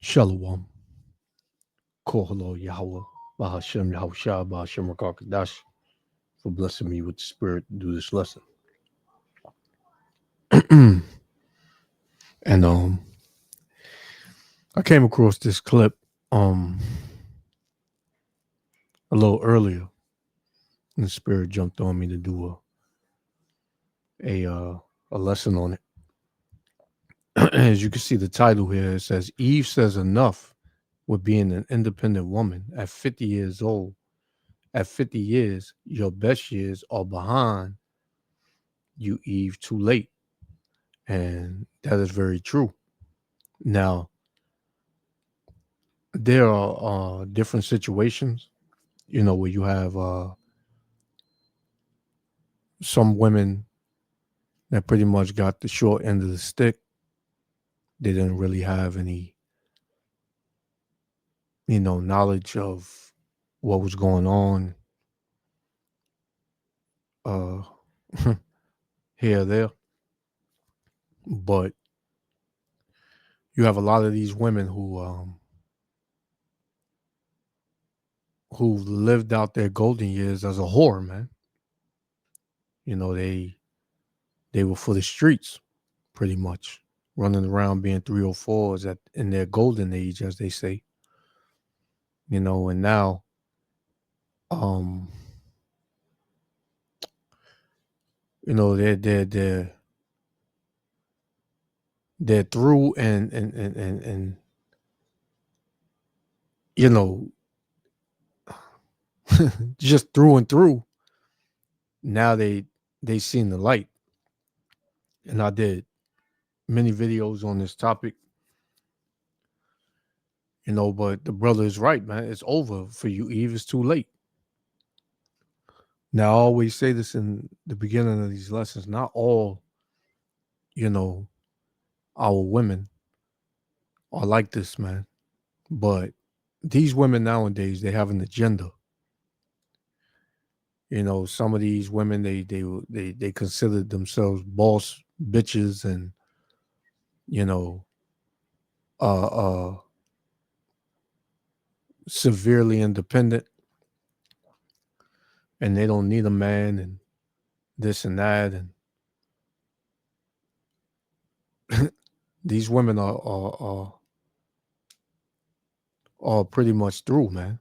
Shalom. Kohalo Yahweh. Bahashem Yahushua. Bahashem Rakakadash. For blessing me with the spirit to do this lesson. and I came across this clip a little earlier. And the spirit jumped on me to do a lesson on it. As you can see the title here, it says Eve says enough with being an independent woman at 50 years old. At 50 years, your best years are behind you, Eve, too late. And that is very true. Now, there are different situations, where you have some women that pretty much got the short end of the stick. They didn't really have any, knowledge of what was going on uh, here or there. But you have a lot of these women who lived out their golden years as a whore, man. They were for the streets, pretty much, running around being 304s in their golden age, as they say. And now, they're through and just through and through. Now they seen the light, and I did many videos on this topic. But the brother is right, man. It's over for you, Eve. It's too late. Now, I always say this in the beginning of these lessons. Not all, our women are like this, man. But these women nowadays, they have an agenda. Some of these women, they consider themselves boss bitches and, uh, uh, severely independent, and they don't need a man and this and that. And these women are pretty much through, man.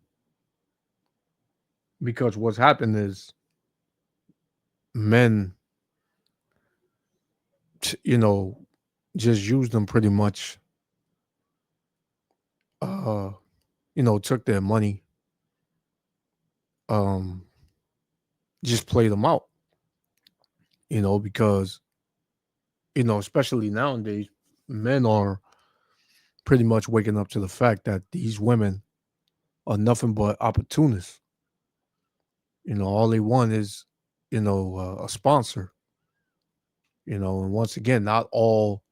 Because what's happened is men, just used them pretty much, took their money, just played them out, because, especially nowadays, men are pretty much waking up to the fact that these women are nothing but opportunists. All they want is, a sponsor, and once again, not all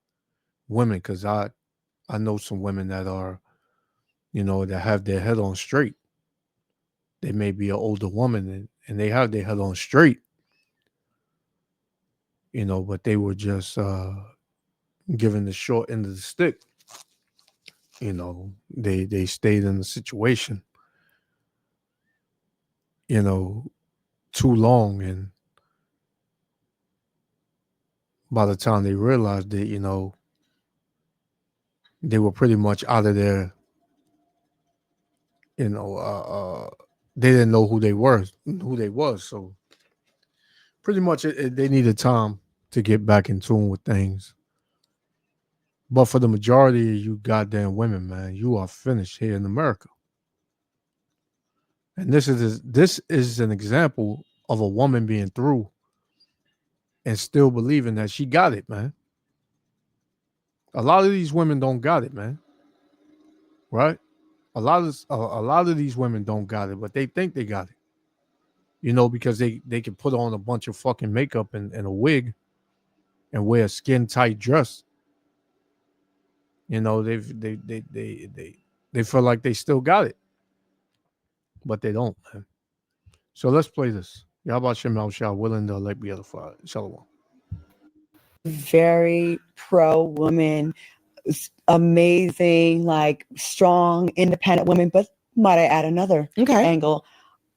women, because I know some women that are, that have their head on straight. They may be an older woman and they have their head on straight, but they were just given the short end of the stick. They stayed in the situation, too long, and by the time they realized that, they were pretty much out of their, they didn't know who they was. So pretty much they needed time to get back in tune with things. But for the majority of you goddamn women, man, you are finished here in America. And this is an example of a woman being through and still believing that she got it, man. A lot of these women don't got it, man. Right? A lot of these women don't got it, but they think they got it. Because they can put on a bunch of fucking makeup and a wig and wear a skin tight dress. They feel like they still got it, but they don't, man. So let's play this. Yabba Shem Al Shah, willing to elect be edified. Shalom. Very pro woman, amazing, like strong, independent women. But might I add another angle?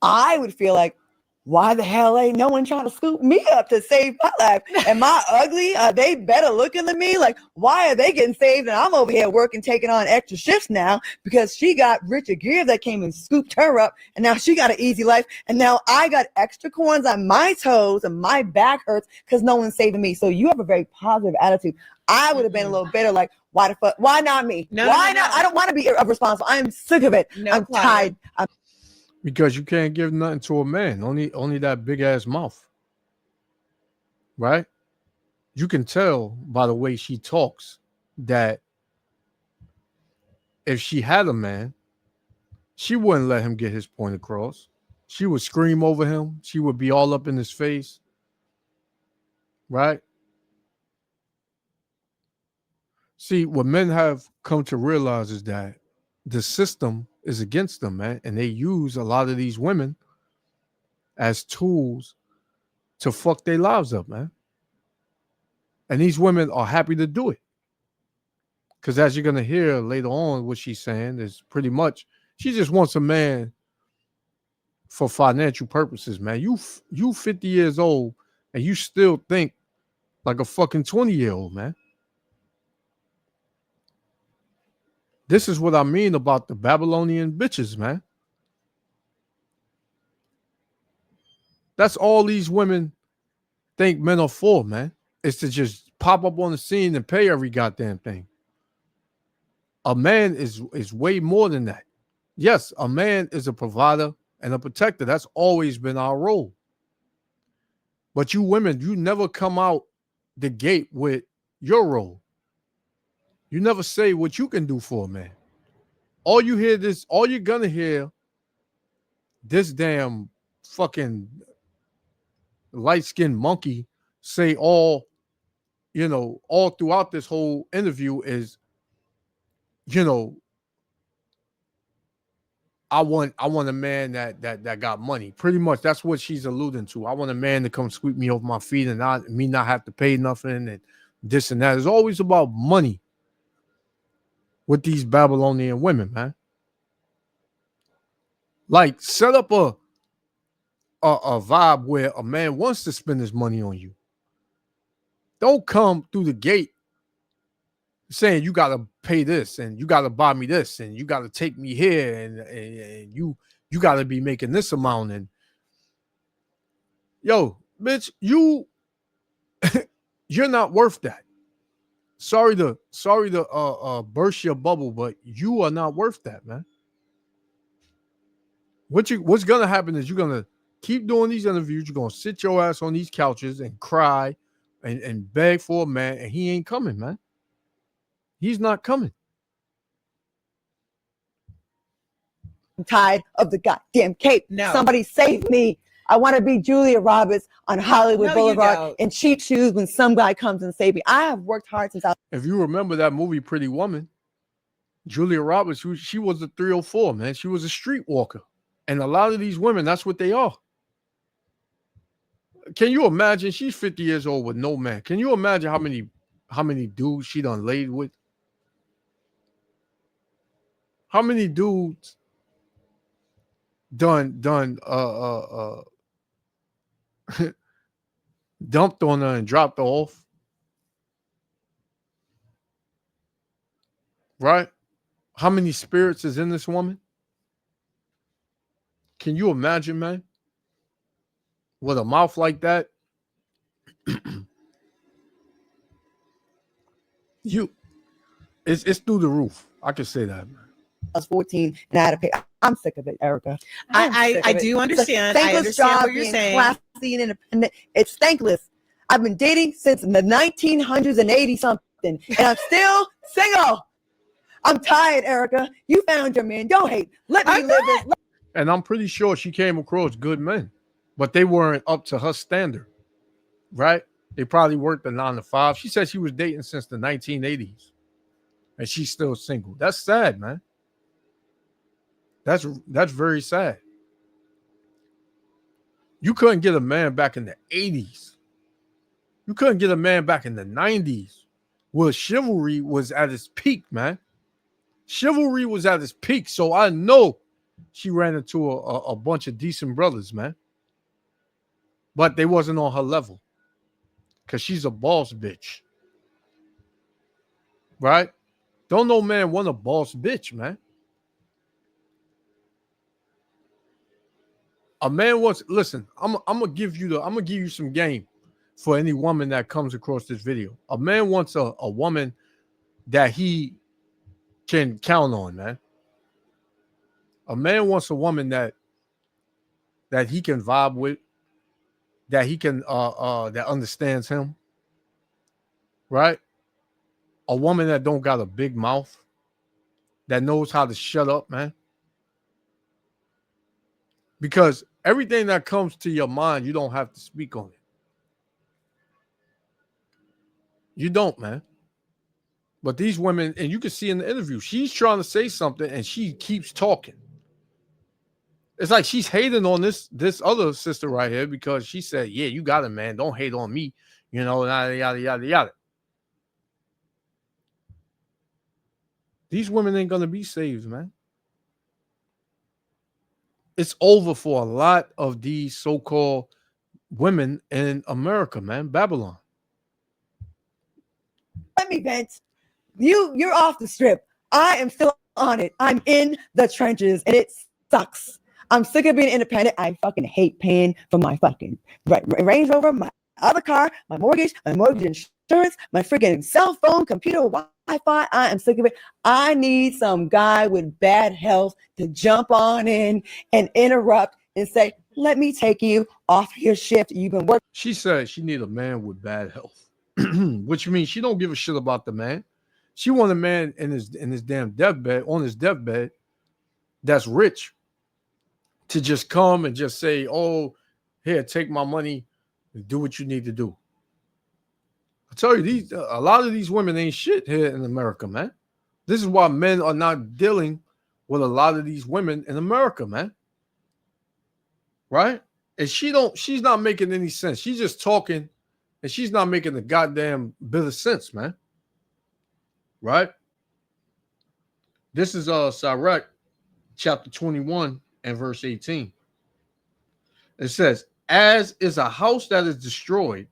I would feel like, why the hell ain't no one trying to scoop me up to save my life? Am I ugly? Are they better looking than me? Like, why are they getting saved and I'm over here working, taking on extra shifts now because she got Richard Gere that came and scooped her up and now she got an easy life and now I got extra corns on my toes and my back hurts because no one's saving me. So you have a very positive attitude. I would have been a little bitter, like, why the fuck? Why not me? Why not? I don't want to be irresponsible. I'm sick of it. I'm tired. Because you can't give nothing to a man, only that big ass mouth, right? You can tell by the way she talks that if she had a man, she wouldn't let him get his point across. She would scream over him. She would be all up in his face, right? See, what men have come to realize is that the system is against them, man, and they use a lot of these women as tools to fuck their lives up, man. And these women are happy to do it. Because as you're going to hear later on, what she's saying is pretty much she just wants a man for financial purposes, man. You 50 years old and you still think like a fucking 20-year-old, man. This is what I mean about the Babylonian bitches, man. That's all these women think men are for, man. Is to just pop up on the scene and pay every goddamn thing. A man is way more than that. Yes, a man is a provider and a protector. That's always been our role. But you women, you never come out the gate with your role. You never say what you can do for a man. All you're gonna hear this damn fucking light-skinned monkey say all throughout this whole interview is, I want a man that got money. Pretty much that's what she's alluding to. I want a man to come sweep me off my feet and not have to pay nothing and this and that. It's always about money with these Babylonian women, man. Like, set up a vibe where a man wants to spend his money on you. Don't come through the gate saying you gotta pay this and you gotta buy me this and you gotta take me here and you gotta be making this amount. And yo, bitch, you're not worth that. Sorry to burst your bubble, but you are not worth that, man. What's gonna happen is you're gonna keep doing these interviews. You're gonna sit your ass on these couches and cry and beg for a man, and he ain't coming, man. He's not coming. I'm tired of the goddamn cape. No. Somebody save me. I want to be Julia Roberts on Hollywood Boulevard in cheap shoes when some guy comes and save me. I have worked hard since I. If you remember that movie Pretty Woman, Julia Roberts, she was a 304, man. She was a streetwalker. And a lot of these women, that's what they are. Can you imagine? She's 50 years old with no man. Can you imagine how many dudes she done laid with? How many dudes done dumped on her and dropped her off? Right? How many spirits is in this woman? Can you imagine, man? With a mouth like that? It's through the roof. I can say that, man. I was 14 and I had to pay. I'm sick of it, Erica. I do understand. I understand what you're saying. Classy and independent. It's thankless. I've been dating since the 1980 something, and I'm still single. I'm tired, Erica. You found your man. Don't hate. Let me live this life. And I'm pretty sure she came across good men, but they weren't up to her standard, right? They probably worked a 9 to 5. She said she was dating since the 1980s, and she's still single. That's sad, man. That's very sad. You couldn't get a man back in the 80s. You couldn't get a man back in the 90s. Well, chivalry was at its peak, man. Chivalry was at its peak. So I know she ran into a bunch of decent brothers, man. But they wasn't on her level. Because she's a boss bitch. Right? Don't no man want a boss bitch, man. A man wants, listen, I'm gonna give you some game for any woman that comes across this video. A man wants a woman that he can count on, man. A man wants a woman that he can vibe with, that he can that understands him, right? A woman that don't got a big mouth, that knows how to shut up, man. Because everything that comes to your mind, you don't have to speak on it. You don't, man. But these women, and you can see in the interview, she's trying to say something and she keeps talking. It's like she's hating on this other sister right here because she said, yeah, you got it, man. Don't hate on me. You know, yada, yada, yada, yada. These women ain't going to be saved, man. It's over for a lot of these so-called women in America, man. Babylon. Let me vent. You're off the strip. I am still on it. I'm in the trenches and it sucks. I'm sick of being independent. I fucking hate paying for my fucking Range Rover, my other car, my mortgage insurance, my freaking cell phone, computer, Wi-Fi. I am sick of it. I need some guy with bad health to jump on in and interrupt and say, let me take you off your shift. You've been working. She said she need a man with bad health, which means she don't give a shit about the man. She want a man in his damn deathbed, on his deathbed, that's rich, to just come and just say, oh, here, take my money and do what you need to do. I tell you, a lot of these women ain't shit here in America, man. This is why men are not dealing with a lot of these women in America, man. Right? And she's not making any sense. She's just talking and she's not making a goddamn bit of sense, man. Right? This is Sirach chapter 21 and verse 18. It says, as is a house that is destroyed,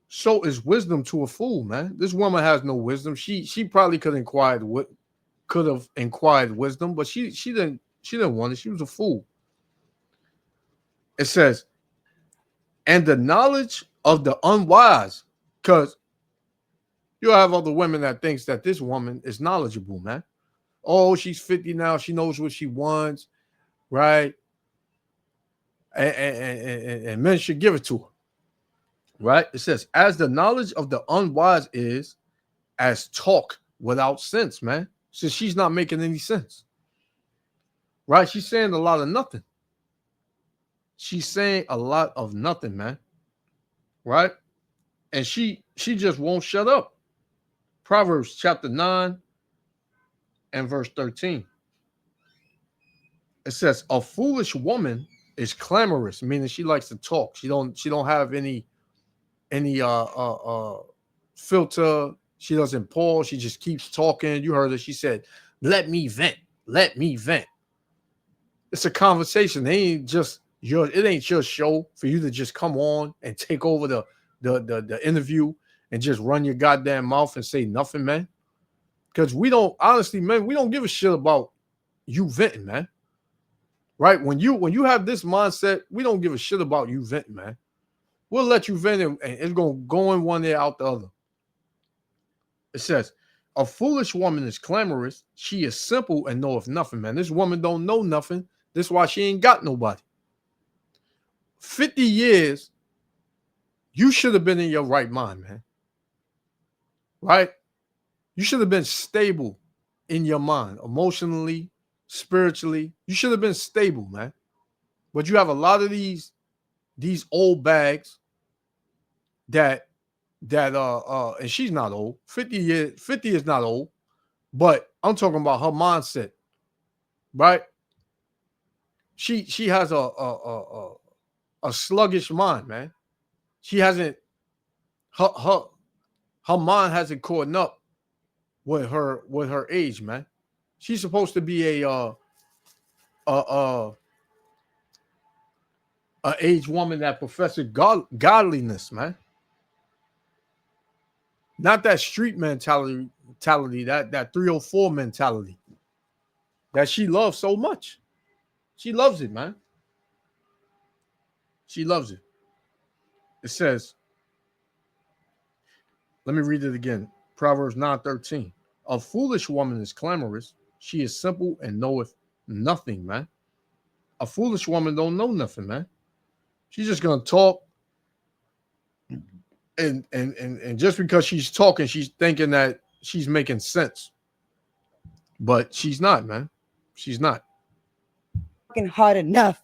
so is wisdom to a fool, man. This woman has no wisdom. She probably could have inquired wisdom, but she didn't want it. She was a fool. It says, and the knowledge of the unwise, because you'll have other women that thinks that this woman is knowledgeable, man. Oh, she's 50 now. She knows what she wants, right? And men should give it to her, right? It says, as the knowledge of the unwise is as talk without sense, man. So she's not making any sense, right? She's saying a lot of nothing. She's saying a lot of nothing, man, right? And she just won't shut up. Proverbs chapter 9 and verse 13. It says, a foolish woman is clamorous, meaning she likes to talk. She don't have any filter. She doesn't pause. She just keeps talking. You heard her. She said, let me vent. Let me vent. It's a conversation. It ain't your show for you to just come on and take over the interview and just run your goddamn mouth and say nothing, man. Because we don't give a shit about you venting, man. Right? When you have this mindset, we don't give a shit about you venting, man. We'll let you vent and it's going to go in one ear out the other. It says, a foolish woman is clamorous. She is simple and knoweth nothing, man. This woman don't know nothing. This is why she ain't got nobody. 50 years, you should have been in your right mind, man. Right? You should have been stable in your mind, emotionally, spiritually. You should have been stable, man. But you have a lot of these old bags that and she's not old. 50 is not old, but I'm talking about her mindset, right? She has a sluggish mind, man. She hasn't her her mind hasn't caught up with her age, man. She's supposed to be a aged woman that professes godliness, man. Not that street mentality, that 304 mentality that she loves so much. She loves it, man. She loves it. It says, let me read it again. Proverbs 9:13. A foolish woman is clamorous. She is simple and knoweth nothing, man. A foolish woman don't know nothing, man. She's just gonna talk, and just because she's talking, she's thinking that she's making sense. But she's not, man. She's not. Working hard enough.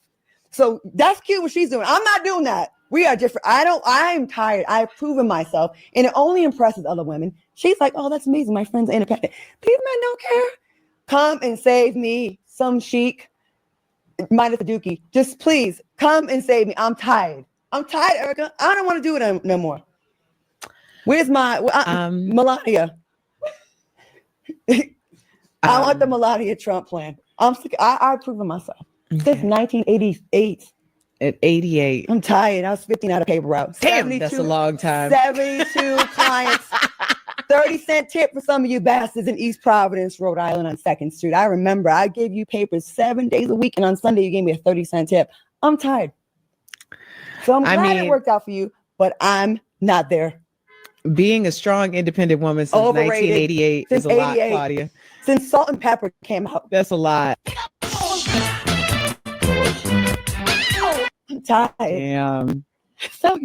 So that's cute what she's doing. I'm not doing that. We are different. I'm tired. I've proven myself, and it only impresses other women. She's like, oh, that's amazing. My friends are independent. These men don't care. Come and save me, some chic, minus the dookie. Just please come and save me. I'm tired. I'm tired, Erica. I don't want to do it no more. Where's my Melania? I want the Melania Trump plan. I'm sick. I've proven myself. Okay. Since 1988. At 88. I'm tired. I was 15 out of paper route. Damn, that's a long time. 72 clients. 30-cent tip for some of you bastards in East Providence, Rhode Island on 2nd Street. I remember I gave you papers 7 days a week, and on Sunday you gave me a 30-cent tip. I'm tired. So I'm glad it worked out for you, but I'm not there. Being a strong, independent woman since 1988 is a lot, Claudia. Since Salt and Pepper came out. That's a lot. I'm tired. Damn. So,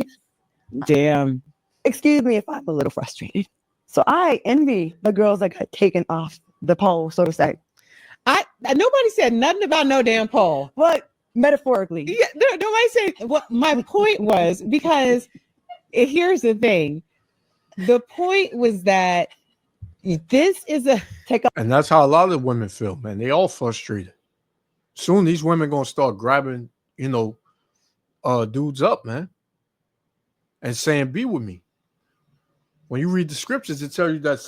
damn. Excuse me if I'm a little frustrated. So I envy the girls that got taken off the pole, so to say. Nobody said nothing about no damn pole. But metaphorically. Yeah, nobody said what my point was, because here's the thing. The point was that this is a and that's how a lot of women feel, man. They all frustrated. Soon these women gonna start grabbing, dudes up, man, and saying, "Be with me." When you read the scriptures, it tells you that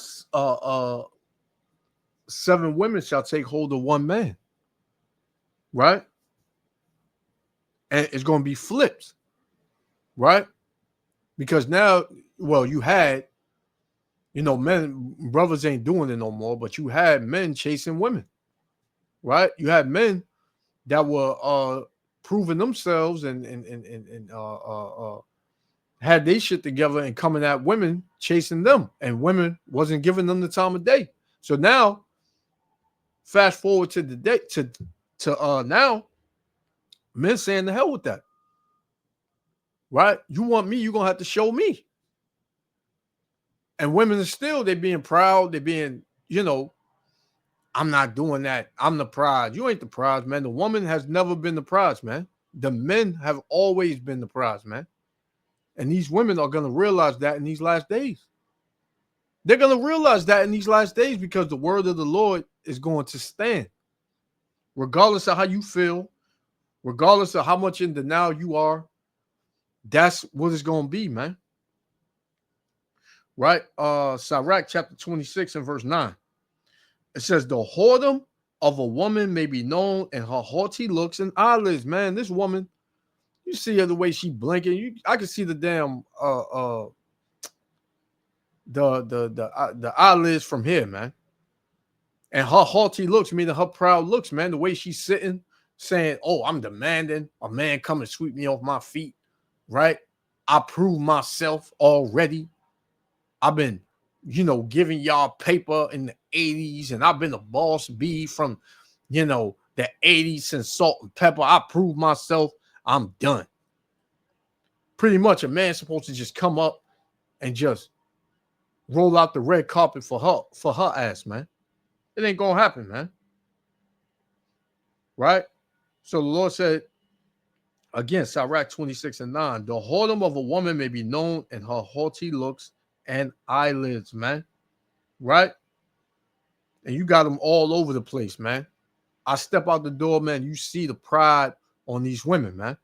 7 women shall take hold of 1 man, right? And it's going to be flipped, right? Because now, well, you had, brothers ain't doing it no more, but you had men chasing women, right? You had men that were proving themselves and had they shit together and coming at women, chasing them, and women wasn't giving them the time of day. So now, fast forward to the day to now, men saying the hell with that. Right? You want me, you're gonna have to show me. And women are still, they being proud, they being, I'm not doing that. I'm the prize. You ain't the prize, man. The woman has never been the prize, man. The men have always been the prize, man. And these women are going to realize that in these last days. They're going to realize that in these last days because the word of the Lord is going to stand. Regardless of how you feel, regardless of how much in denial you are, that's what it's going to be, man. Right? Sirach chapter 26 and verse 9. It says, the whoredom of a woman may be known in her haughty looks and eyelids. Man, this woman, you see her the way she blinking. I can see the damn the eyelids from here, man. And her haughty looks, meaning her proud looks, man. The way she's sitting, saying, "Oh, I'm demanding a man come and sweep me off my feet." Right? I proved myself already. I've been, giving y'all paper in the 80s, and I've been a boss bee from, the 80s since Salt and Pepper. I proved myself. I'm done. Pretty much a man's supposed to just come up and just roll out the red carpet for her ass, man. It ain't gonna happen, man. Right? So the Lord said, again, Sirach 26 and 9, the whoredom of a woman may be known in her haughty looks and eyelids, man. Right? And you got them all over the place, man. I step out the door, man. You see the pride on these women, man.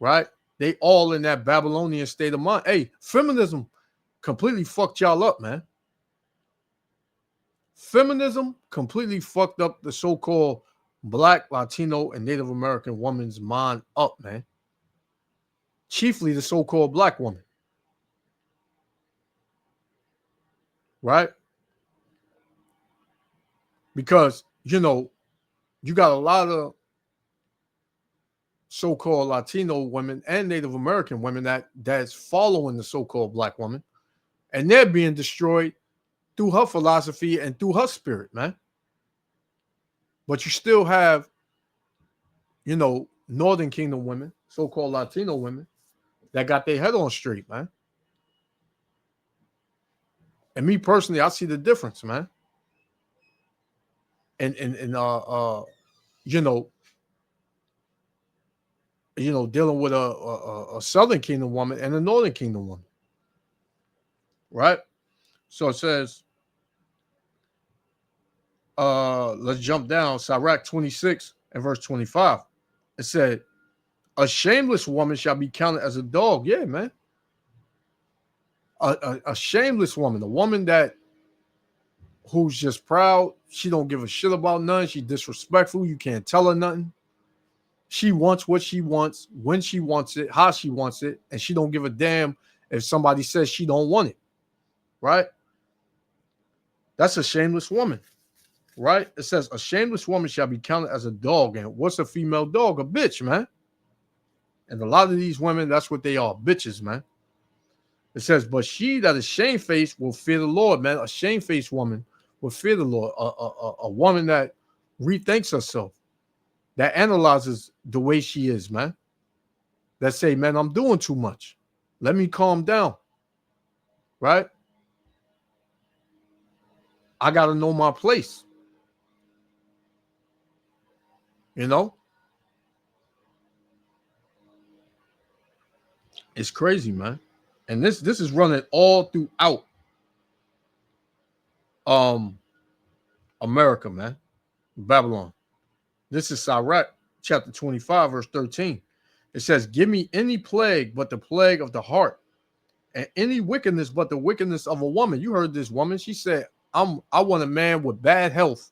Right? They all in that Babylonian state of mind. Hey, feminism completely fucked y'all up, man. Feminism completely fucked up the so-called Black, Latino, and Native American woman's mind up, man. Chiefly the so-called Black woman. Right? Because, you know, you got a lot of so-called Latino women and Native American women that's following the so-called Black woman, and they're being destroyed through her philosophy and through her spirit, man. But you still have, you know, Northern Kingdom women, so-called Latino women, that got their head on straight, man. And me personally, I see the difference, man. And you know, dealing with a Southern Kingdom woman and a Northern Kingdom woman, right? So it says, let's jump down. Sirach 26 and verse 25. It said, a shameless woman shall be counted as a dog. Yeah, man. A shameless woman, a woman who's just proud. She don't give a shit about nothing. She disrespectful. You can't tell her nothing. She wants what she wants, when she wants it, how she wants it, and she don't give a damn if somebody says she don't want it, right? That's a shameless woman, right? It says a shameless woman shall be counted as a dog. And what's a female dog? A bitch, man. And a lot of these women, that's what they are, bitches, man. It says, but she that is shamefaced will fear the Lord, man. A shamefaced woman will fear the Lord. A woman that rethinks herself, that analyzes the way she is, man. That say, man, I'm doing too much. Let me calm down, right? I got to know my place. You know? It's crazy, man. And this is running all throughout America, man. Babylon. This is Sirach chapter 25, verse 13. It says, give me any plague but the plague of the heart, and any wickedness but the wickedness of a woman. You heard this woman. She said, I want a man with bad health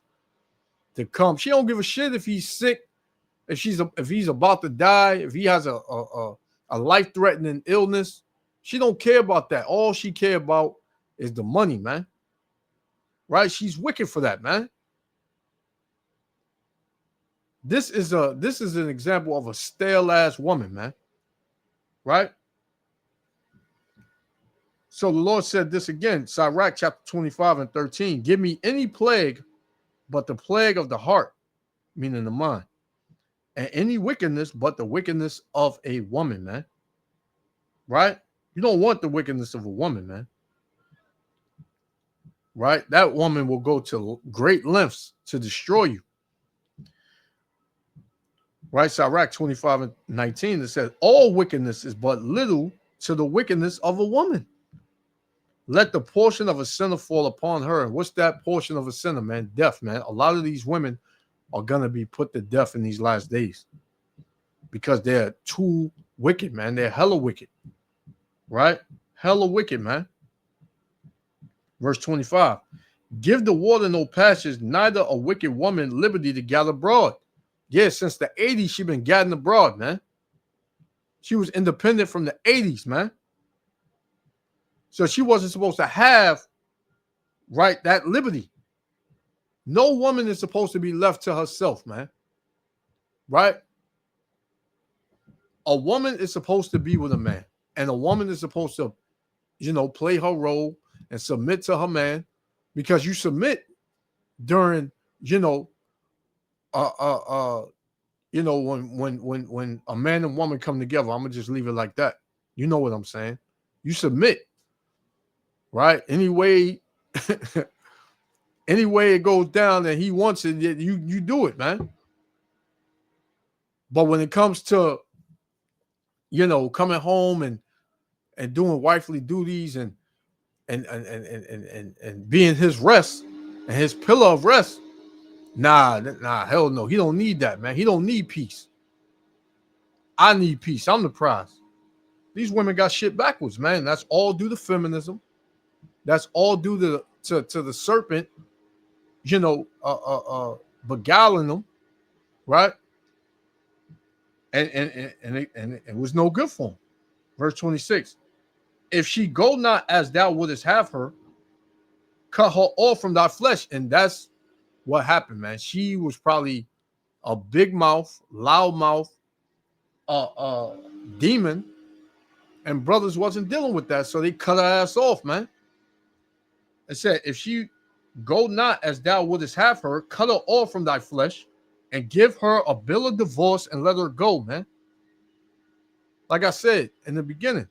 to come. She don't give a shit if he's sick, if he's about to die, if he has a life-threatening illness. She don't care about that. All she care about is the money, man. Right? She's wicked for that, man. This is an example of a stale ass woman, man. Right? So the Lord said this again, Sirach chapter 25 and 13. Give me any plague but the plague of the heart, meaning the mind, and any wickedness but the wickedness of a woman, man. Right? You don't want the wickedness of a woman, man. Right? That woman will go to great lengths to destroy you. Right? Sirach 25 and 19, it says, all wickedness is but little to the wickedness of a woman. Let the portion of a sinner fall upon her. And what's that portion of a sinner, man? Death, man. A lot of these women are going to be put to death in these last days because they're too wicked, man. They're hella wicked. Right? Hella wicked, man. Verse 25. Give the water no passage, neither a wicked woman liberty to gather broad. Yeah, since the 80s, she been gathering abroad, man. She was independent from the 80s, man. So she wasn't supposed to have, right, that liberty. No woman is supposed to be left to herself, man. Right? A woman is supposed to be with a man. And a woman is supposed to, play her role and submit to her man. Because you submit during, when a man and woman come together. I'm gonna just leave it like that. You know what I'm saying? You submit, right? Anyway it goes down and he wants it, you do it, man. But when it comes to, coming home and doing wifely duties and being his rest and his pillar of rest, nah, hell no. He don't need that, man. He don't need peace. I need peace. I'm the prize. These women got shit backwards, man. That's all due to feminism. That's all due to the serpent, you know, beguiling them, right? And it was no good for him. Verse 26. If she go not as thou wouldest have her, cut her off from thy flesh. And that's what happened, man. She was probably a big mouth, loud mouth, demon, and brothers wasn't dealing with that, so they cut her ass off, man. It said, if she go not as thou wouldest have her, cut her off from thy flesh, and give her a bill of divorce and let her go, man. Like I said in the beginning,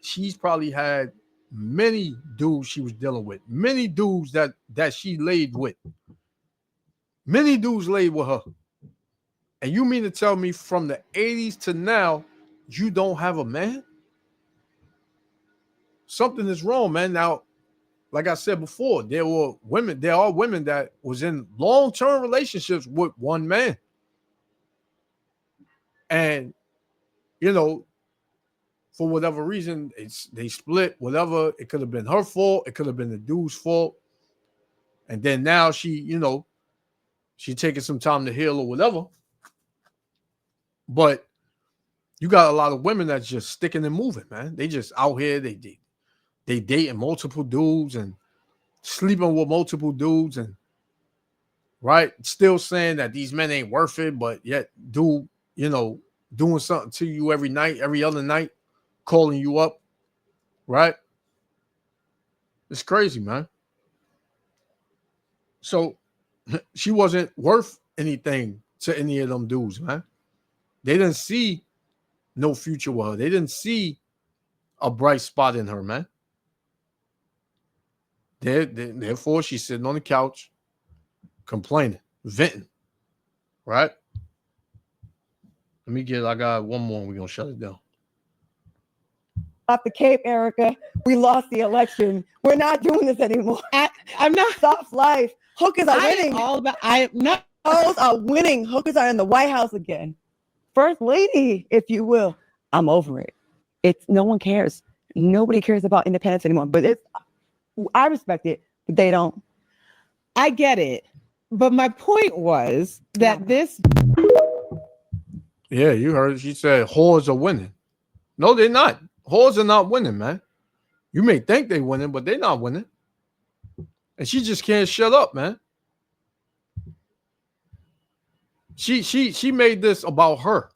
she's probably had many dudes she was dealing with, many dudes that she laid with. Many dudes laid with her. And you mean to tell me from the 80s to now, you don't have a man? Something is wrong, man. Now, like I said before, there are women that was in long-term relationships with one man. And, you know, for whatever reason, they split, whatever. It could have been her fault. It could have been the dude's fault. And then now she taking some time to heal or whatever. But you got a lot of women that's just sticking and moving, man. They just out here, they dating multiple dudes and sleeping with multiple dudes and right, still saying that these men ain't worth it, but yet doing something to you every night, every other night, calling you up, right? It's crazy, man. So she wasn't worth anything to any of them dudes, man. They didn't see no future with her. They didn't see a bright spot in her, man. Therefore, she's sitting on the couch, complaining, venting, right? I got one more and we're going to shut it down. Off the Cape, Erica. We lost the election. We're not doing this anymore. I'm not. Soft life. Hookers are winning. I'm not. Hoes are winning. Hookers are in the White House again. First lady, if you will. I'm over it. No one cares. Nobody cares about independence anymore. But I respect it, but they don't. I get it. But my point was that this. Yeah, you heard. She said whores are winning. No, they're not. Whores are not winning, man. You may think they're winning, but they're not winning. And she just can't shut up, man. She made this about her.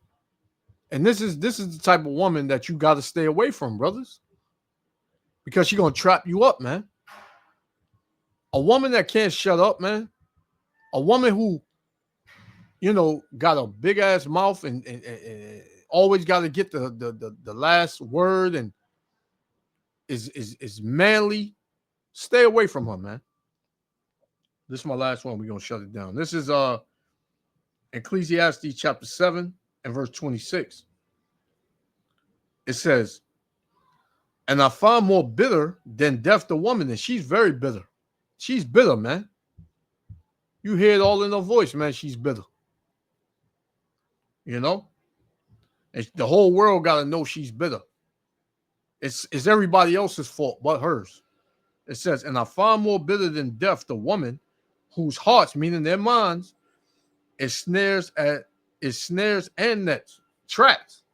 And this is the type of woman that you got to stay away from, brothers. Because she's going to trap you up, man. A woman that can't shut up, man. A woman who, got a big ass mouth and always got to get the last word and is manly. Stay away from her, man. This is my last one. We're going to shut it down. This is Ecclesiastes chapter 7 and verse 26. It says, and I find more bitter than death the woman, and she's very bitter. She's bitter, man. You hear it all in her voice, man. She's bitter. And the whole world got to know she's bitter. It's everybody else's fault but hers. It says, and I find more bitter than death the woman whose hearts, meaning their minds, is snares and nets, traps.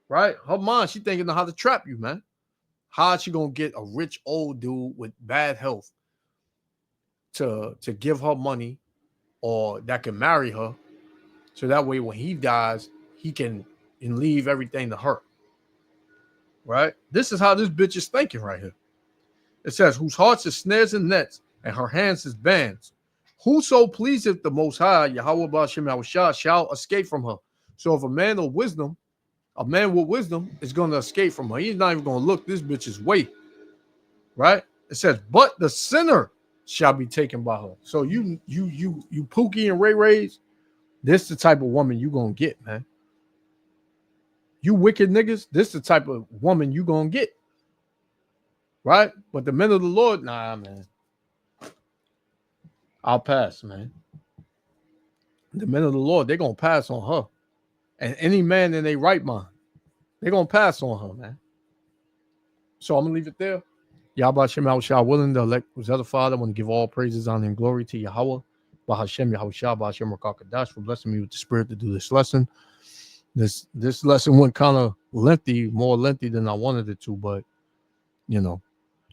Right? Her mind, she thinking of how to trap you, man. How she gonna get a rich old dude with bad health to give her money or that can marry her, so that way when he dies, he can leave everything to her. Right? This is how this bitch is thinking right here. It says, whose hearts is snares and nets, and her hands is bands. Whoso pleaseth the Most High, Yahweh B'Shem Yahushua, shall escape from her. So if a man with wisdom is going to escape from her. He's not even going to look this bitch's way. Right? It says, but the sinner shall be taken by her. So you Pookie and Ray Rays, this the type of woman you going to get, man. You wicked niggas, this the type of woman you going to get. Right? But the men of the Lord, nah, man. I'll pass, man. The men of the Lord, they're going to pass on her. And any man in their right mind, they're going to pass on her, man. So I'm going to leave it there. Yahweh Hashem Yahushua willing, the elect was other Father. I want to give all praises, honor, and glory to Yahweh. Bahashem Yahushua, Bahashem Rakakadash for blessing me with the spirit to do this lesson. This lesson went kind of lengthy, more lengthy than I wanted it to, but you know,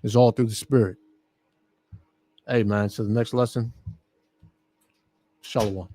it's all through the spirit. Hey man, so the next lesson, Shalom.